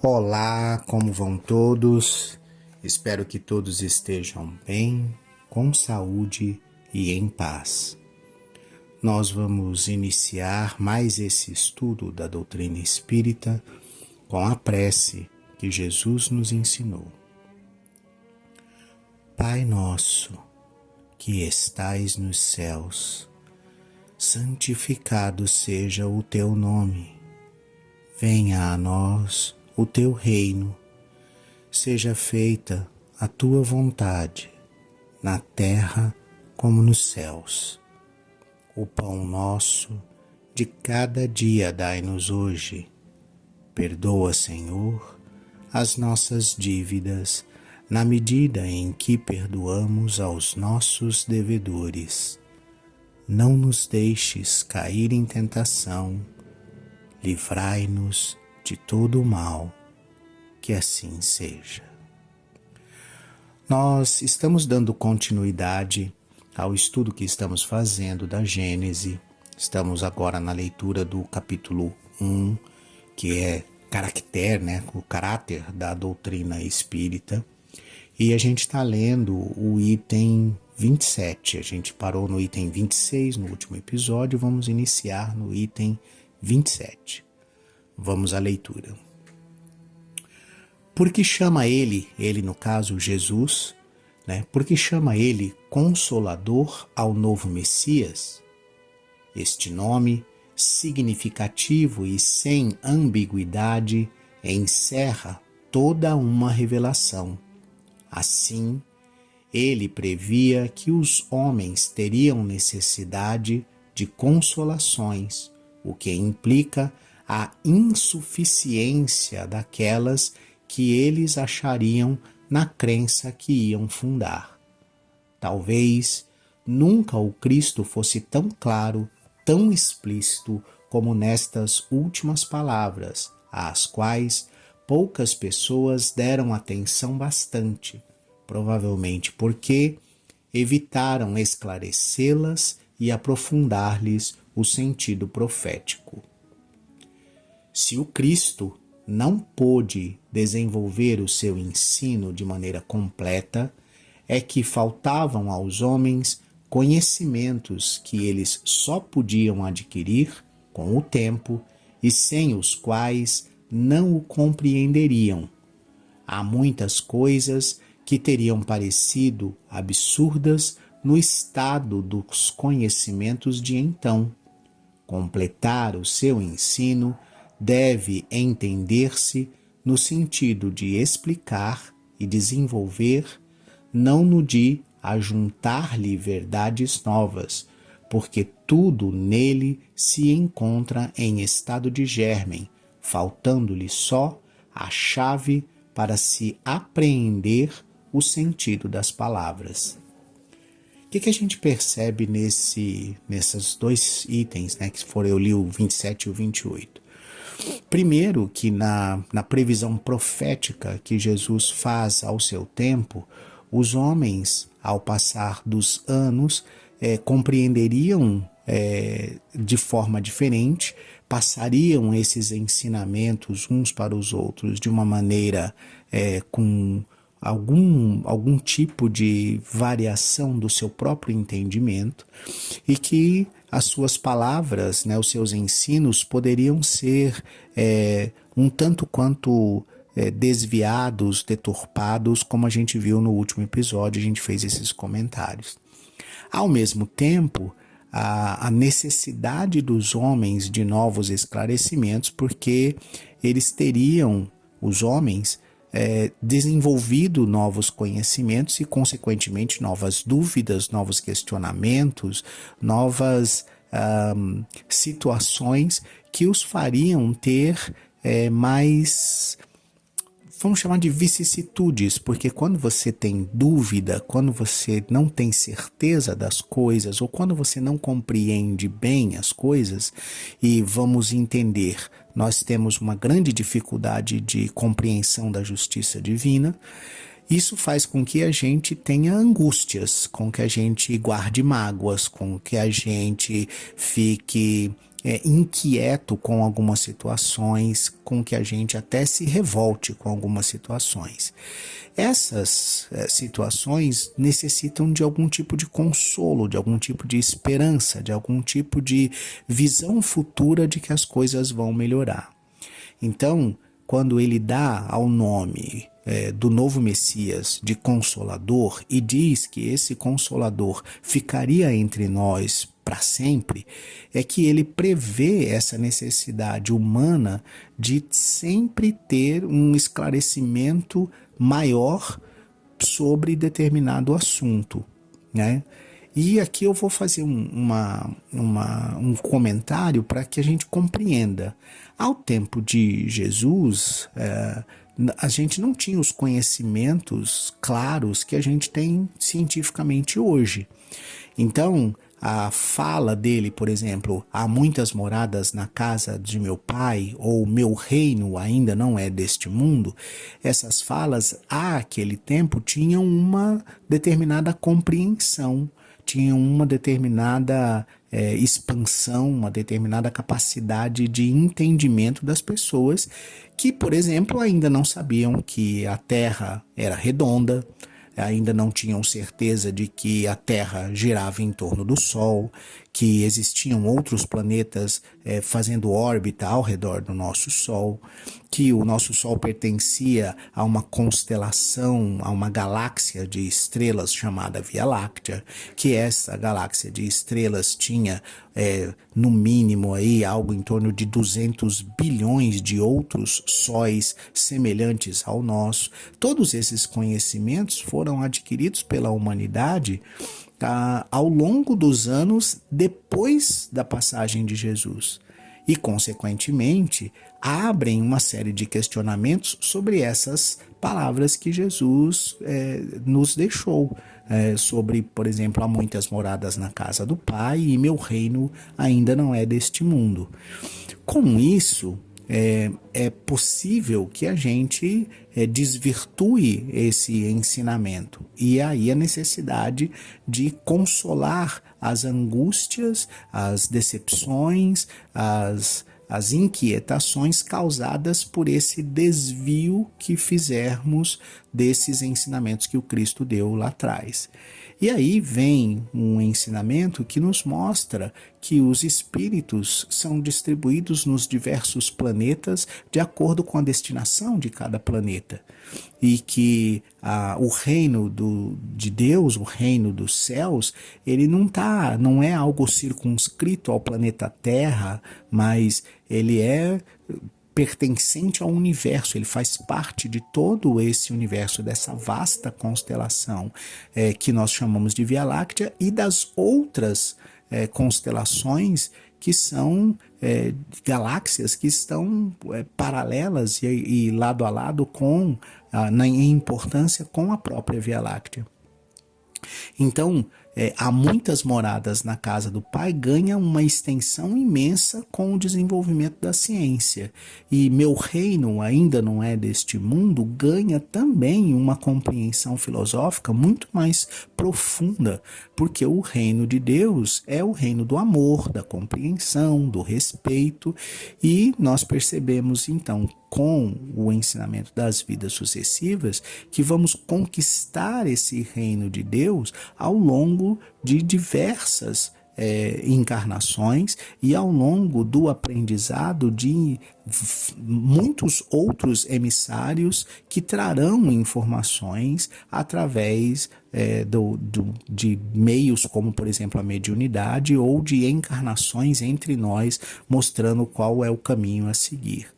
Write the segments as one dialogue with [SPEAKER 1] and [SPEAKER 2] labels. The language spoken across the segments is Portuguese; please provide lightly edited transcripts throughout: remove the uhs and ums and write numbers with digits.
[SPEAKER 1] Olá, como vão todos? Espero que todos estejam bem, com saúde e em paz. Nós vamos iniciar mais esse estudo da doutrina espírita com a prece que Jesus nos ensinou. Pai nosso, que estais nos céus, santificado seja o teu nome. Venha a nós o teu reino, seja feita a tua vontade, na terra como nos céus. O pão nosso de cada dia dai-nos hoje. Perdoa, Senhor, as nossas dívidas, na medida em que perdoamos aos nossos devedores. Não nos deixes cair em tentação, livrai-nos de todo o mal, que assim seja. Nós estamos dando continuidade ao estudo que estamos fazendo da Gênese. Estamos agora na leitura do capítulo 1, que é o caráter da doutrina espírita. E a gente está lendo o item 27. A gente parou no item 26 no último episódio, vamos iniciar no item 27. Vamos à leitura. Por que chama ele no caso Jesus, por que chama ele Consolador ao novo Messias? Este nome, significativo e sem ambiguidade, encerra toda uma revelação. Assim, ele previa que os homens teriam necessidade de consolações, o que implica a insuficiência daquelas que eles achariam na crença que iam fundar. Talvez nunca o Cristo fosse tão claro, tão explícito como nestas últimas palavras, às quais poucas pessoas deram atenção bastante, provavelmente porque evitaram esclarecê-las e aprofundar-lhes o sentido profético. Se o Cristo não pôde desenvolver o seu ensino de maneira completa, é que faltavam aos homens conhecimentos que eles só podiam adquirir com o tempo e sem os quais não o compreenderiam. Há muitas coisas que teriam parecido absurdas no estado dos conhecimentos de então. Completar o seu ensino deve entender-se no sentido de explicar e desenvolver, não no de ajuntar-lhe verdades novas, porque tudo nele se encontra em estado de germen, faltando-lhe só a chave para se apreender o sentido das palavras. O que a gente percebe nesses dois itens, que foram, eu li o 27 e o 28? Primeiro, que na previsão profética que Jesus faz ao seu tempo, os homens, ao passar dos anos, compreenderiam de forma diferente, passariam esses ensinamentos uns para os outros de uma maneira com algum tipo de variação do seu próprio entendimento, e que as suas palavras, os seus ensinos poderiam ser um tanto quanto desviados, deturpados, como a gente viu no último episódio, a gente fez esses comentários. Ao mesmo tempo, a necessidade dos homens de novos esclarecimentos, porque eles teriam, os homens, desenvolvido novos conhecimentos e, consequentemente, novas dúvidas, novos questionamentos, novas situações que os fariam ter mais, vamos chamar de vicissitudes, porque quando você tem dúvida, quando você não tem certeza das coisas, ou quando você não compreende bem as coisas, e vamos entender, nós temos uma grande dificuldade de compreensão da justiça divina, isso faz com que a gente tenha angústias, com que a gente guarde mágoas, com que a gente fique inquieto com algumas situações, com que a gente até se revolte com algumas situações. Essas situações necessitam de algum tipo de consolo, de algum tipo de esperança, de algum tipo de visão futura de que as coisas vão melhorar. Então, quando ele dá ao nome do novo Messias de Consolador e diz que esse Consolador ficaria entre nós para sempre, é que ele prevê essa necessidade humana de sempre ter um esclarecimento maior sobre determinado assunto, né? E aqui eu vou fazer um comentário para que a gente compreenda. Ao tempo de Jesus, a gente não tinha os conhecimentos claros que a gente tem cientificamente hoje. Então, a fala dele, por exemplo, há muitas moradas na casa de meu pai, ou meu reino ainda não é deste mundo, essas falas, àquele tempo, tinham uma determinada compreensão, tinham uma determinada expansão, uma determinada capacidade de entendimento das pessoas que, por exemplo, ainda não sabiam que a Terra era redonda, ainda não tinham certeza de que a Terra girava em torno do Sol, que existiam outros planetas fazendo órbita ao redor do nosso Sol, que o nosso Sol pertencia a uma constelação, a uma galáxia de estrelas chamada Via Láctea, que essa galáxia de estrelas tinha no mínimo aí algo em torno de 200 bilhões de outros sóis semelhantes ao nosso. Todos esses conhecimentos foram adquiridos pela humanidade ao longo dos anos depois da passagem de Jesus e, consequentemente, abrem uma série de questionamentos sobre essas palavras que Jesus nos deixou, sobre, por exemplo, há muitas moradas na casa do Pai e meu reino ainda não é deste mundo. Com isso, é possível que a gente desvirtue esse ensinamento. E aí a necessidade de consolar as angústias, as decepções, as inquietações causadas por esse desvio que fizermos desses ensinamentos que o Cristo deu lá atrás. E aí vem um ensinamento que nos mostra que os espíritos são distribuídos nos diversos planetas de acordo com a destinação de cada planeta. E que o reino de Deus, o reino dos céus, ele não é algo circunscrito ao planeta Terra, mas ele é pertencente ao universo, ele faz parte de todo esse universo, dessa vasta constelação que nós chamamos de Via Láctea e das outras constelações que são galáxias que estão paralelas e lado a lado em importância com a própria Via Láctea. Então, há muitas moradas na casa do Pai, ganha uma extensão imensa com o desenvolvimento da ciência. E meu reino ainda não é deste mundo, ganha também uma compreensão filosófica muito mais profunda, porque o reino de Deus é o reino do amor, da compreensão, do respeito, e nós percebemos então com o ensinamento das vidas sucessivas que vamos conquistar esse reino de Deus ao longo de diversas encarnações e ao longo do aprendizado de muitos outros emissários que trarão informações através de meios como, por exemplo, a mediunidade ou de encarnações entre nós, mostrando qual é o caminho a seguir.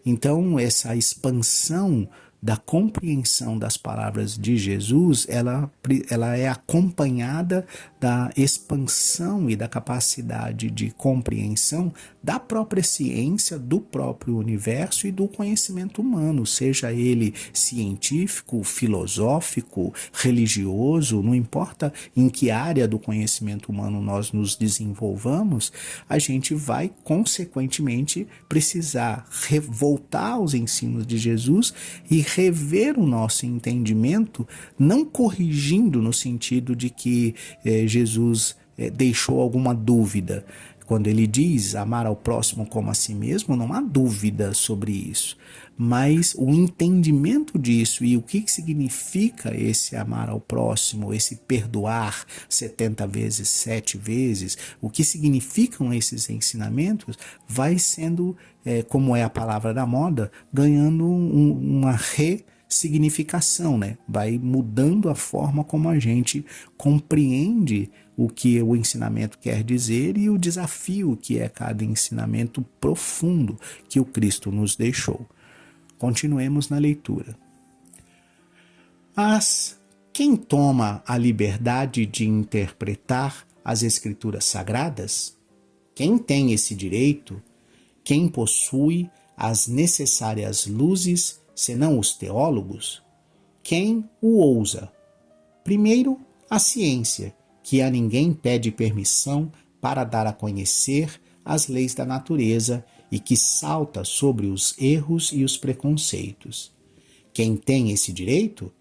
[SPEAKER 1] Então, essa expansão da compreensão das palavras de Jesus, ela é acompanhada da expansão e da capacidade de compreensão da própria ciência, do próprio universo e do conhecimento humano, seja ele científico, filosófico, religioso, não importa em que área do conhecimento humano nós nos desenvolvamos, a gente vai, consequentemente, precisar voltar aos ensinos de Jesus e rever o nosso entendimento, não corrigindo no sentido de que Jesus deixou alguma dúvida, Quando ele diz amar ao próximo como a si mesmo, não há dúvida sobre isso. Mas o entendimento disso e o que significa esse amar ao próximo, esse perdoar 70 vezes, 7 vezes, o que significam esses ensinamentos, vai sendo, como é a palavra da moda, ganhando uma ressignificação, né? Vai mudando a forma como a gente compreende o que o ensinamento quer dizer e o desafio que é cada ensinamento profundo que o Cristo nos deixou. Continuemos na leitura. Mas quem toma a liberdade de interpretar as Escrituras Sagradas? Quem tem esse direito? Quem possui as necessárias luzes, senão os teólogos? Quem o ousa? Primeiro, a ciência, que a ninguém pede permissão para dar a conhecer as leis da natureza e que salta sobre os erros e os preconceitos. Quem tem esse direito?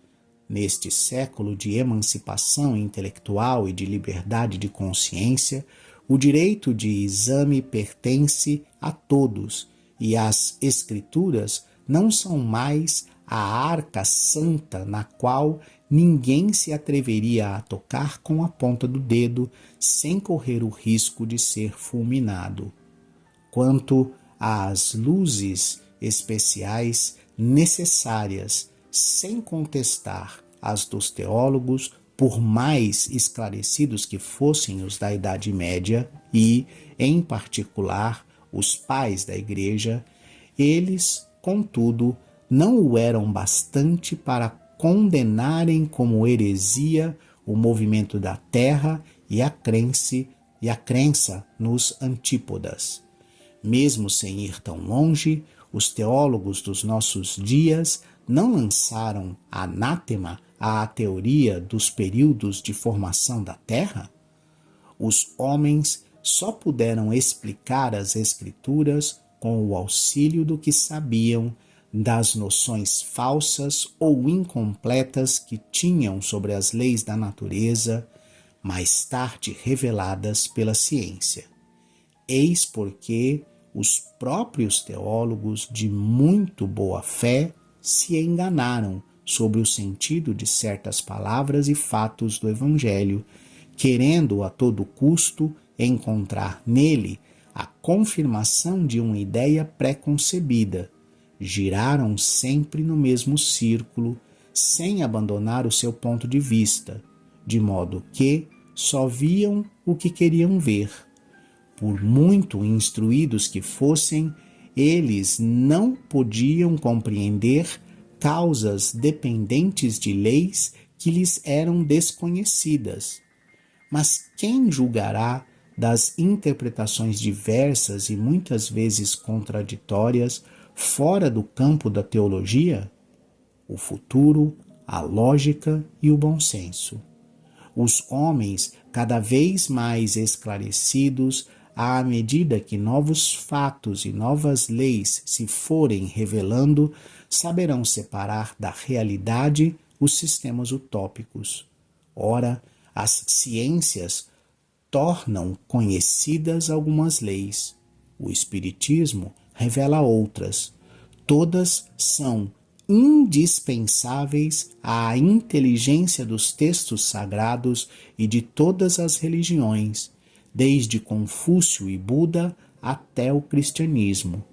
[SPEAKER 1] Neste século de emancipação intelectual e de liberdade de consciência, o direito de exame pertence a todos e as Escrituras não são mais a arca santa na qual ninguém se atreveria a tocar com a ponta do dedo sem correr o risco de ser fulminado. Quanto às luzes especiais necessárias, sem contestar as dos teólogos, por mais esclarecidos que fossem os da Idade Média e, em particular, os pais da Igreja, eles, contudo, não o eram bastante para condenarem como heresia o movimento da Terra e a crença nos antípodas. Mesmo sem ir tão longe, os teólogos dos nossos dias não lançaram anátema à teoria dos períodos de formação da Terra? Os homens só puderam explicar as Escrituras com o auxílio do que sabiam das noções falsas ou incompletas que tinham sobre as leis da natureza, mais tarde reveladas pela ciência. Eis porque os próprios teólogos de muito boa fé se enganaram sobre o sentido de certas palavras e fatos do Evangelho, querendo a todo custo encontrar nele a confirmação de uma ideia pré-concebida. Giraram sempre no mesmo círculo, sem abandonar o seu ponto de vista, de modo que só viam o que queriam ver. Por muito instruídos que fossem, eles não podiam compreender causas dependentes de leis que lhes eram desconhecidas. Mas quem julgará das interpretações diversas e muitas vezes contraditórias fora do campo da teologia? O futuro, a lógica e o bom senso. Os homens, cada vez mais esclarecidos, à medida que novos fatos e novas leis se forem revelando, saberão separar da realidade os sistemas utópicos. Ora, as ciências tornam conhecidas algumas leis. O Espiritismo revela outras. Todas são indispensáveis à inteligência dos textos sagrados e de todas as religiões, desde Confúcio e Buda até o cristianismo.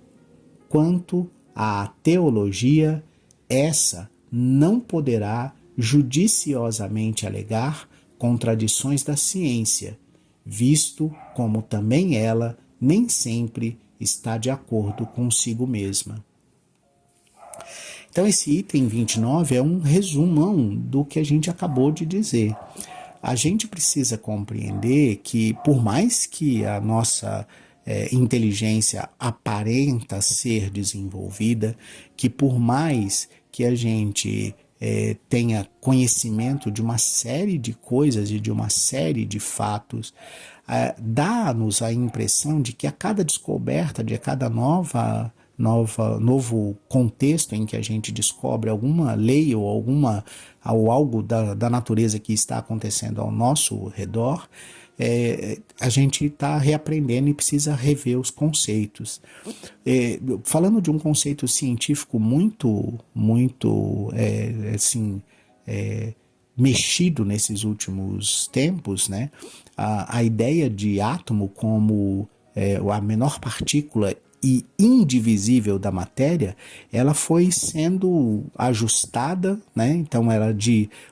[SPEAKER 1] Quanto à teologia, essa não poderá judiciosamente alegar contradições da ciência, visto como também ela nem sempre está de acordo consigo mesma. Então esse item 29 é um resumão do que a gente acabou de dizer. A gente precisa compreender que, por mais que a nossa inteligência aparenta ser desenvolvida, que por mais que a gente tenha conhecimento de uma série de coisas e de uma série de fatos, dá-nos a impressão de que a cada descoberta, de cada novo contexto em que a gente descobre alguma lei ou algo da natureza que está acontecendo ao nosso redor, a gente está reaprendendo e precisa rever os conceitos. Falando de um conceito científico muito assim, mexido nesses últimos tempos, né? A ideia de átomo como a menor partícula e indivisível da matéria, ela foi sendo ajustada, né? Então era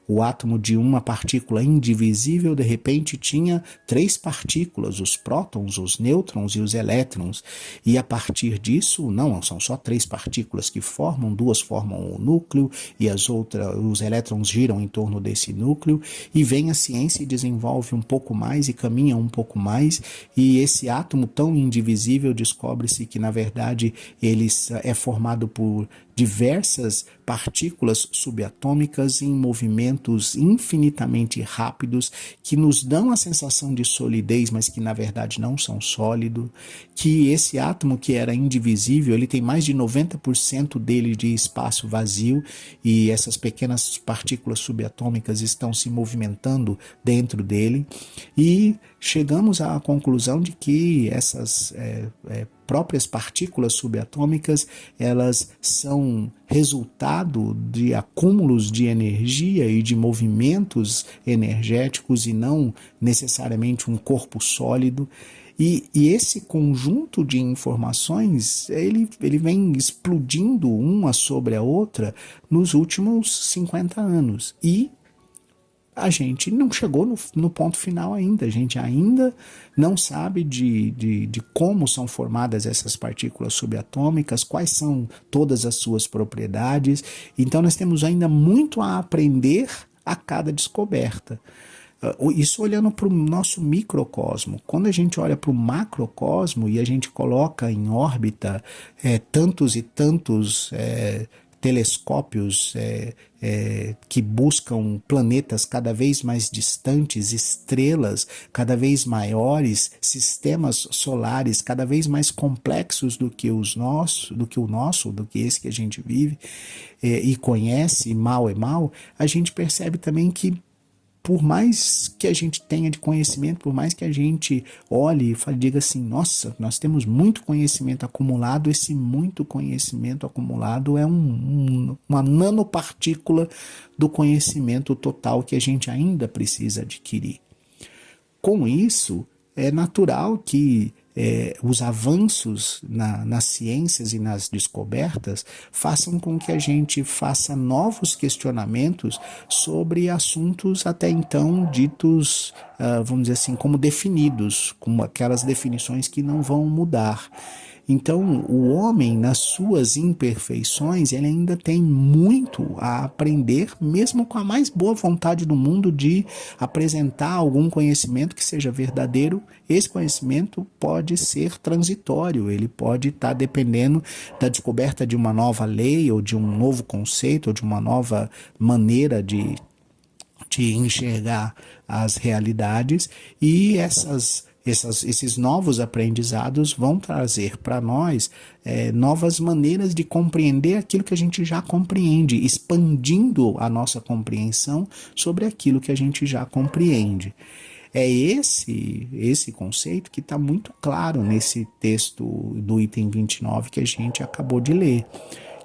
[SPEAKER 1] o átomo de uma partícula indivisível, de repente tinha 3 partículas, os prótons, os nêutrons e os elétrons. E a partir disso, não, são só 3 partículas que formam, 2 formam o núcleo e os elétrons giram em torno desse núcleo, e vem a ciência e desenvolve um pouco mais e caminha um pouco mais, e esse átomo tão indivisível descobre-se que na verdade ele é formado por diversas partículas subatômicas em movimentos infinitamente rápidos que nos dão a sensação de solidez, mas que na verdade não são sólidos, que esse átomo que era indivisível, ele tem mais de 90% dele de espaço vazio, e essas pequenas partículas subatômicas estão se movimentando dentro dele, e chegamos à conclusão de que essas próprias partículas subatômicas, elas são resultado de acúmulos de energia e de movimentos energéticos e não necessariamente um corpo sólido. E esse conjunto de informações, ele vem explodindo uma sobre a outra nos últimos 50 anos. E a gente não chegou no ponto final ainda. A gente ainda não sabe de como são formadas essas partículas subatômicas, quais são todas as suas propriedades. Então nós temos ainda muito a aprender a cada descoberta. Isso olhando para o nosso microcosmo. Quando a gente olha para o macrocosmo e a gente coloca em órbita tantos e tantos telescópios que buscam planetas cada vez mais distantes, estrelas cada vez maiores, sistemas solares cada vez mais complexos do que o nosso, do que esse que a gente vive e conhece, mal é mal, a gente percebe também que por mais que a gente tenha de conhecimento, por mais que a gente olhe e diga assim, nossa, nós temos muito conhecimento acumulado, esse muito conhecimento acumulado é uma nanopartícula do conhecimento total que a gente ainda precisa adquirir. Com isso, é natural que os avanços nas ciências e nas descobertas façam com que a gente faça novos questionamentos sobre assuntos até então ditos, vamos dizer assim, como definidos, como aquelas definições que não vão mudar. Então, o homem, nas suas imperfeições, ele ainda tem muito a aprender, mesmo com a mais boa vontade do mundo de apresentar algum conhecimento que seja verdadeiro. Esse conhecimento pode ser transitório, ele pode estar dependendo da descoberta de uma nova lei, ou de um novo conceito, ou de uma nova maneira de enxergar as realidades, e esses novos aprendizados vão trazer para nós novas maneiras de compreender aquilo que a gente já compreende, expandindo a nossa compreensão sobre aquilo que a gente já compreende. É esse conceito que está muito claro nesse texto do item 29 que a gente acabou de ler,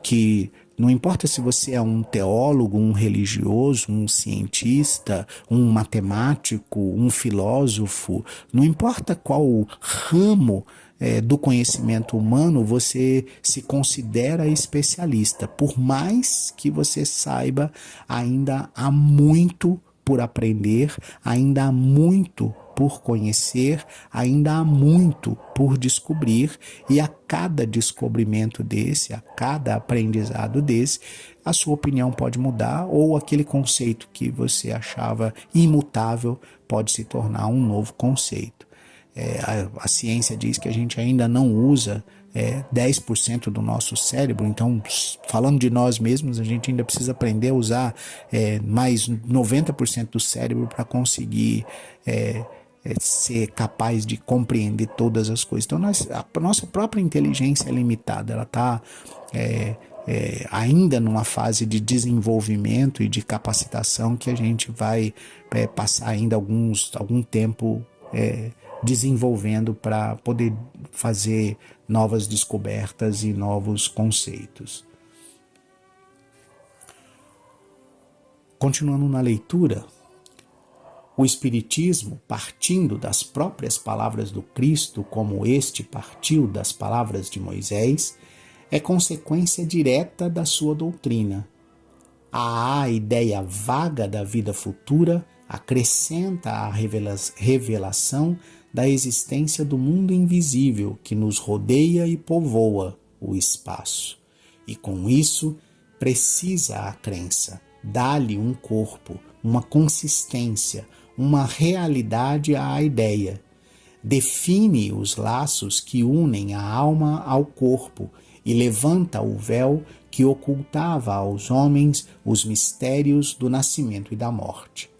[SPEAKER 1] que não importa se você é um teólogo, um religioso, um cientista, um matemático, um filósofo, não importa qual ramo do conhecimento humano você se considera especialista. Por mais que você saiba, ainda há muito por aprender, ainda há muito por conhecer, ainda há muito por descobrir, e a cada descobrimento desse, a cada aprendizado desse, a sua opinião pode mudar, ou aquele conceito que você achava imutável pode se tornar um novo conceito. A ciência diz que a gente ainda não usa 10% do nosso cérebro, então, falando de nós mesmos, a gente ainda precisa aprender a usar mais 90% do cérebro para conseguir ser capaz de compreender todas as coisas. Então, a nossa própria inteligência é limitada, ela está ainda numa fase de desenvolvimento e de capacitação que a gente vai passar ainda algum tempo desenvolvendo para poder fazer novas descobertas e novos conceitos. Continuando na leitura, o Espiritismo, partindo das próprias palavras do Cristo, como este partiu das palavras de Moisés, é consequência direta da sua doutrina. A ideia vaga da vida futura acrescenta a revelação da existência do mundo invisível que nos rodeia e povoa o espaço. E com isso, precisa a crença, dá-lhe um corpo, uma consistência, uma realidade à ideia. Define os laços que unem a alma ao corpo e levanta o véu que ocultava aos homens os mistérios do nascimento e da morte.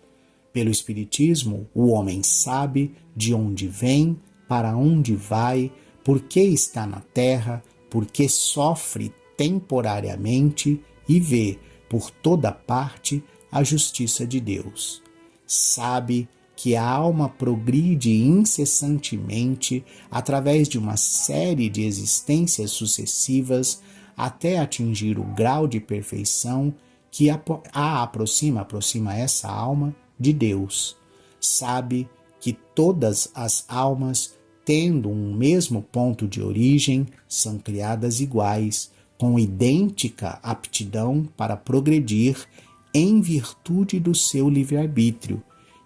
[SPEAKER 1] Pelo Espiritismo, o homem sabe de onde vem, para onde vai, por que está na terra, por que sofre temporariamente e vê por toda parte a justiça de Deus. Sabe que a alma progride incessantemente através de uma série de existências sucessivas até atingir o grau de perfeição que aproxima essa alma de Deus. Sabe que todas as almas, tendo um mesmo ponto de origem, são criadas iguais, com idêntica aptidão para progredir em virtude do seu livre-arbítrio,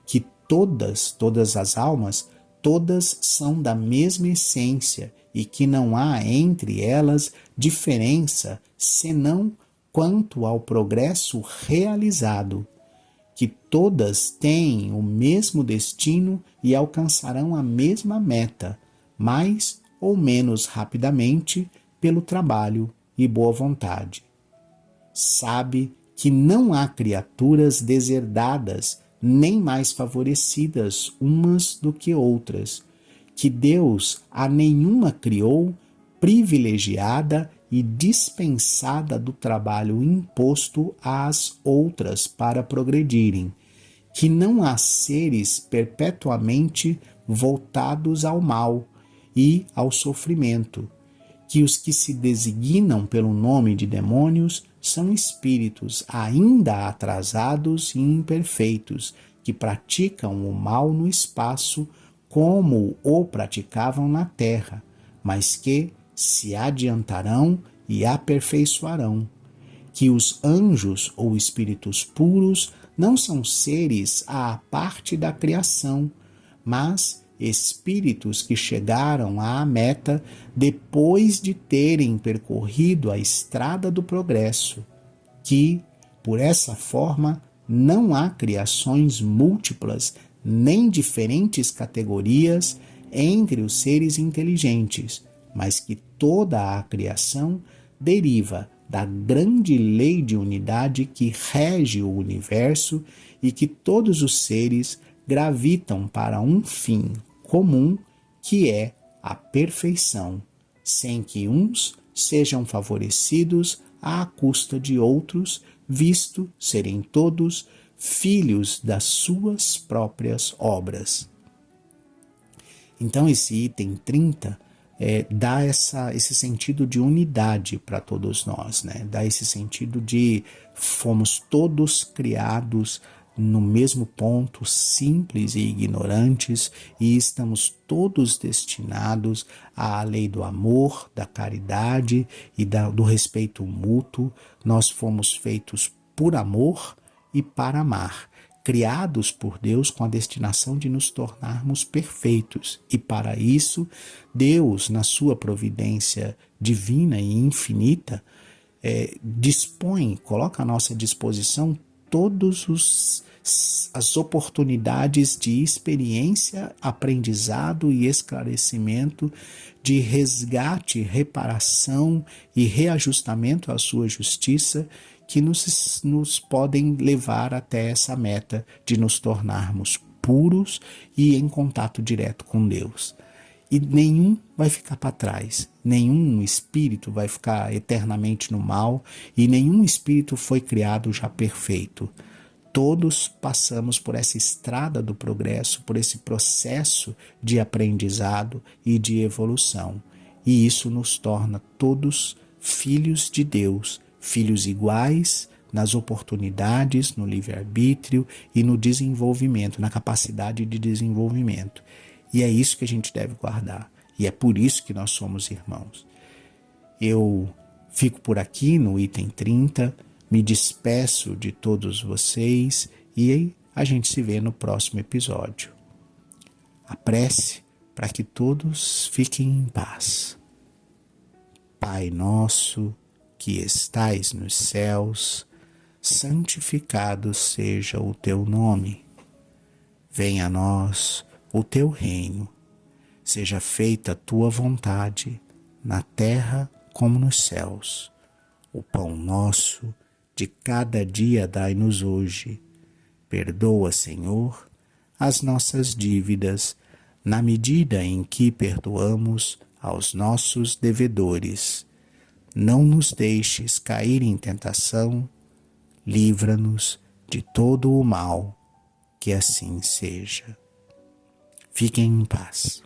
[SPEAKER 1] que todas as almas, todas são da mesma essência e que não há entre elas diferença senão quanto ao progresso realizado, que todas têm o mesmo destino e alcançarão a mesma meta, mais ou menos rapidamente pelo trabalho e boa vontade. Sabe que não há criaturas deserdadas nem mais favorecidas umas do que outras, que Deus a nenhuma criou privilegiada e dispensada do trabalho imposto às outras para progredirem, que não há seres perpetuamente voltados ao mal e ao sofrimento, que os que se designam pelo nome de demônios são espíritos ainda atrasados e imperfeitos, que praticam o mal no espaço como o praticavam na terra, mas que se adiantarão e aperfeiçoarão, que os anjos ou espíritos puros não são seres à parte da criação, mas espíritos que chegaram à meta depois de terem percorrido a estrada do progresso, que, por essa forma, não há criações múltiplas nem diferentes categorias entre os seres inteligentes, mas que toda a criação deriva da grande lei de unidade que rege o universo e que todos os seres gravitam para um fim comum, que é a perfeição, sem que uns sejam favorecidos à custa de outros, visto serem todos filhos das suas próprias obras. Então esse item 30 dá esse sentido de unidade para todos nós, né? Dá esse sentido de fomos todos criados no mesmo ponto, simples e ignorantes, e estamos todos destinados à lei do amor, da caridade e do respeito mútuo. Nós fomos feitos por amor e para amar, criados por Deus com a destinação de nos tornarmos perfeitos. E para isso, Deus, na sua providência divina e infinita, coloca à nossa disposição todas as oportunidades de experiência, aprendizado e esclarecimento, de resgate, reparação e reajustamento à sua justiça, que nos podem levar até essa meta de nos tornarmos puros e em contato direto com Deus. E nenhum vai ficar para trás, nenhum espírito vai ficar eternamente no mal e nenhum espírito foi criado já perfeito. Todos passamos por essa estrada do progresso, por esse processo de aprendizado e de evolução. E isso nos torna todos filhos de Deus, filhos iguais nas oportunidades, no livre-arbítrio e no desenvolvimento, na capacidade de desenvolvimento. E é isso que a gente deve guardar. E é por isso que nós somos irmãos. Eu fico por aqui no item 30, me despeço de todos vocês e a gente se vê no próximo episódio. A prece para que todos fiquem em paz. Pai nosso, que estais nos céus, santificado seja o teu nome. Venha a nós o teu reino. Seja feita a tua vontade, na terra como nos céus. O pão nosso de cada dia dai-nos hoje. Perdoa, Senhor, as nossas dívidas, na medida em que perdoamos aos nossos devedores. Não nos deixes cair em tentação, livra-nos de todo o mal, que assim seja. Fiquem em paz.